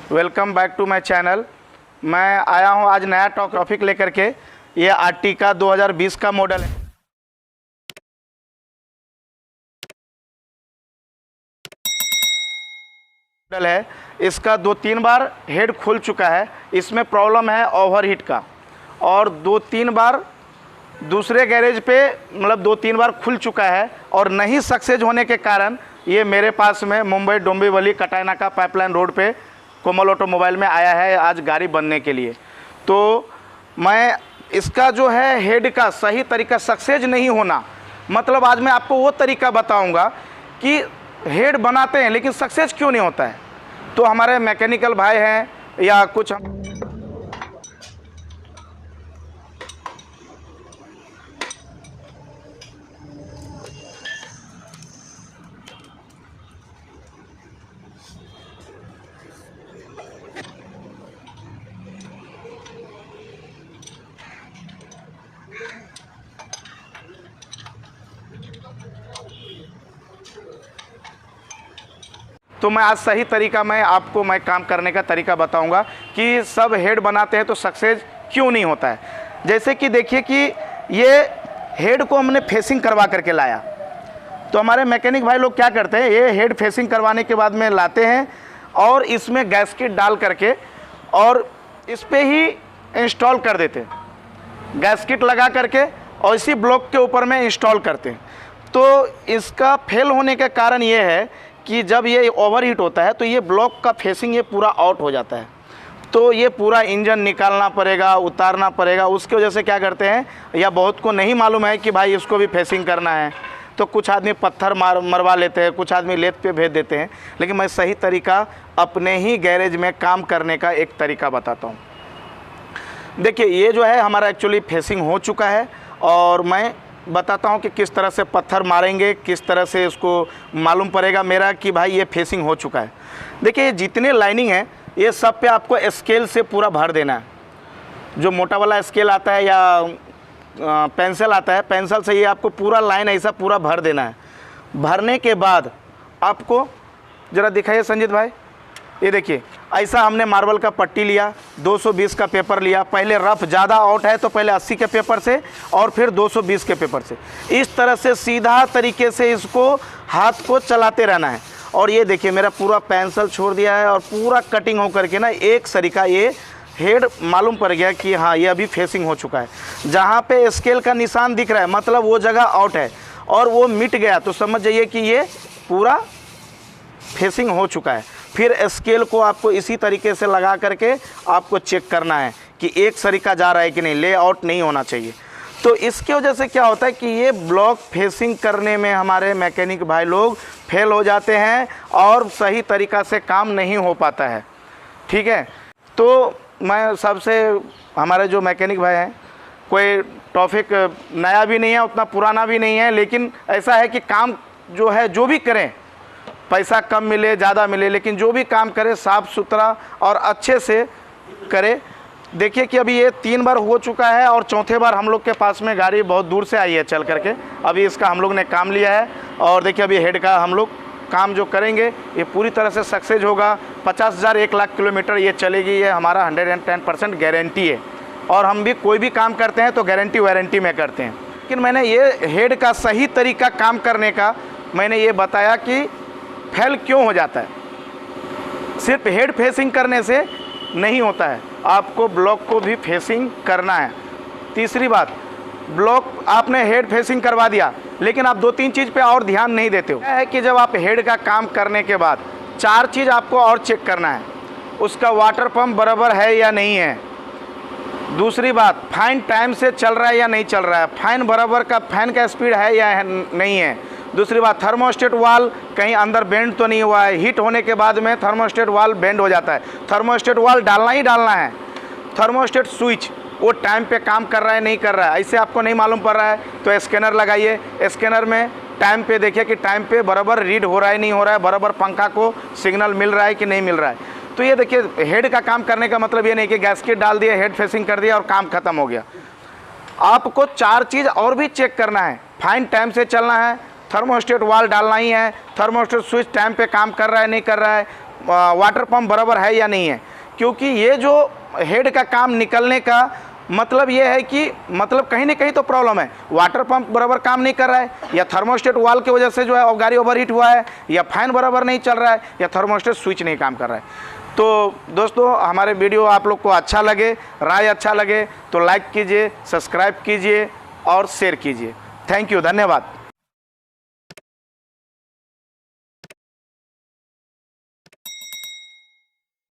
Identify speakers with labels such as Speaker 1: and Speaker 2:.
Speaker 1: Welcome back to my channel. मैं आया हूं आज नया टॉपिक लेकर के। ये आर्टिका 2020 का मॉडल है। इसका 2-3 बार हेड खुल चुका है। इसमें प्रॉब्लम है ओवरहीट का, और 2-3 बार दूसरे गैरेज पे मतलब 2-3 बार खुल चुका है और नहीं सक्सेस होने के कारण ये मेरे पास में मुंबई डोंबिवली कटाईनाका पाइपलाइन रोड पे कोमल ऑटोमोबाइल में आया है आज गाड़ी बनने के लिए। तो मैं इसका जो है हेड का सही तरीका सक्सेस नहीं होना, मतलब आज मैं आपको वो तरीका बताऊंगा कि हेड बनाते हैं लेकिन सक्सेस क्यों नहीं होता है। तो हमारे मैकेनिकल भाई हैं या कुछ तो मैं आज सही तरीका आपको काम करने का तरीका बताऊंगा कि सब हेड बनाते हैं तो सक्सेस क्यों नहीं होता है। जैसे कि देखिए कि ये हेड को हमने फेसिंग करवा करके लाया, तो हमारे मैकेनिक भाई लोग क्या करते हैं, ये हेड फेसिंग करवाने के बाद में लाते हैं और इसमें गैस्केट डाल करके और इस पर ही इंस्टॉल कर देते हैं, गैस्केट लगा करके और इसी ब्लॉक के ऊपर में इंस्टॉल करते हैं। तो इसका फेल होने का कारण ये है कि जब ये ओवरहीट होता है तो ये ब्लॉक का फेसिंग ये पूरा आउट हो जाता है, तो ये पूरा इंजन निकालना पड़ेगा, उतारना पड़ेगा। उसकी वजह से क्या करते हैं, या बहुत को नहीं मालूम है कि भाई इसको भी फेसिंग करना है, तो कुछ आदमी पत्थर मरवा लेते हैं, कुछ आदमी लेथ पे भेज देते हैं। लेकिन मैं सही तरीका अपने ही गैरेज में काम करने का एक तरीका बताता हूँ। देखिए ये जो है हमारा एक्चुअली फेसिंग हो चुका है और मैं बताता हूँ कि किस तरह से पत्थर मारेंगे, किस तरह से इसको मालूम पड़ेगा मेरा कि भाई ये फेसिंग हो चुका है। देखिए ये जितने लाइनिंग है ये सब पे आपको स्केल से पूरा भर देना है। जो मोटा वाला स्केल आता है या पेंसिल आता है, पेंसिल से ये आपको पूरा लाइन ऐसा पूरा भर देना है। भरने के बाद आपको ज़रा दिखाइए संजीत भाई, ये देखिए ऐसा हमने मार्बल का पट्टी लिया, 220 का पेपर लिया। पहले रफ ज़्यादा आउट है तो पहले 80 के पेपर से और फिर 220 के पेपर से, इस तरह से सीधा तरीके से इसको हाथ को चलाते रहना है। और ये देखिए मेरा पूरा पेंसिल छोड़ दिया है और पूरा कटिंग हो करके ना एक सरीका ये हेड मालूम पड़ गया कि हाँ ये अभी फेसिंग हो चुका है। जहाँ पे स्केल का निशान दिख रहा है मतलब वो जगह आउट है और वो मिट गया तो समझ जाइए कि ये पूरा फेसिंग हो चुका है। फिर स्केल को आपको इसी तरीके से लगा करके आपको चेक करना है कि एक सरीका जा रहा है कि नहीं, लेआउट नहीं होना चाहिए। तो इसके वजह से क्या होता है कि ये ब्लॉक फेसिंग करने में हमारे मैकेनिक भाई लोग फेल हो जाते हैं और सही तरीक़ा से काम नहीं हो पाता है। ठीक है, तो मैं सबसे हमारे जो मैकेनिक भाई हैं, कोई टॉपिक नया भी नहीं है उतना पुराना भी नहीं है, लेकिन ऐसा है कि काम जो है जो भी करें, पैसा कम मिले ज़्यादा मिले, लेकिन जो भी काम करे साफ़ सुथरा और अच्छे से करे। देखिए कि अभी ये 3 बार हो चुका है और चौथे बार हम लोग के पास में गाड़ी बहुत दूर से आई है चल करके। अभी इसका हम लोग ने काम लिया है और देखिए अभी हेड का हम लोग काम जो करेंगे ये पूरी तरह से सक्सेस होगा। 50,000 1 लाख किलोमीटर ये चलेगी, ये हमारा 110% गारंटी है। और हम भी कोई भी काम करते हैं तो गारंटी वारंटी में करते हैं। लेकिन मैंने ये हेड का सही तरीका काम करने का मैंने ये बताया कि फेल क्यों हो जाता है। सिर्फ हेड फेसिंग करने से नहीं होता है, आपको ब्लॉक को भी फेसिंग करना है। तीसरी बात, ब्लॉक आपने हेड फेसिंग करवा दिया लेकिन आप 2-3 चीज़ पे और ध्यान नहीं देते हो। है कि जब आप हेड का काम करने के बाद 4 चीज़ आपको और चेक करना है, उसका वाटर पंप बराबर है या नहीं है। दूसरी बात, फैन टाइम से चल रहा है या नहीं चल रहा है, फैन बराबर का फैन का स्पीड है या नहीं है। दूसरी बात, थर्मोस्टेट वाल कहीं अंदर बेंड तो नहीं हुआ है। हीट होने के बाद में थर्मोस्टेट वाल बेंड हो जाता है, थर्मोस्टेट वाल डालना ही डालना है। थर्मोस्टेट स्विच वो टाइम पे काम कर रहा है नहीं कर रहा है, ऐसे आपको नहीं मालूम पड़ रहा है तो स्कैनर लगाइए। स्कैनर में टाइम पे देखिए कि टाइम पे बराबर रीड हो रहा है नहीं हो रहा है, बराबर पंखा को सिग्नल मिल रहा है कि नहीं मिल रहा है। तो ये देखिए हेड का काम करने का मतलब ये नहीं कि गैस्केट डाल दिया, हेड फेसिंग कर दिया और काम खत्म हो गया। आपको 4 चीज़ और भी चेक करना है। फैन टाइम से चलना है, थर्मोस्टेट वाल डालना ही है, थर्मोस्टेट स्विच टाइम पे काम कर रहा है नहीं कर रहा है, वाटर पंप बराबर है या नहीं है, क्योंकि ये जो हेड का काम निकलने का मतलब ये है कि मतलब कहीं ना कहीं तो प्रॉब्लम है, वाटर पंप बराबर काम नहीं कर रहा है, या थर्मोस्टेट वाल की वजह से जो है गाड़ी ओवरहीट हुआ है, या फैन बराबर नहीं चल रहा है, या थर्मोस्टेट स्विच नहीं काम कर रहा है। तो दोस्तों हमारे वीडियो आप लोग को अच्छा लगे, राय अच्छा लगे तो लाइक कीजिए, सब्सक्राइब कीजिए और शेयर कीजिए। थैंक यू, धन्यवाद।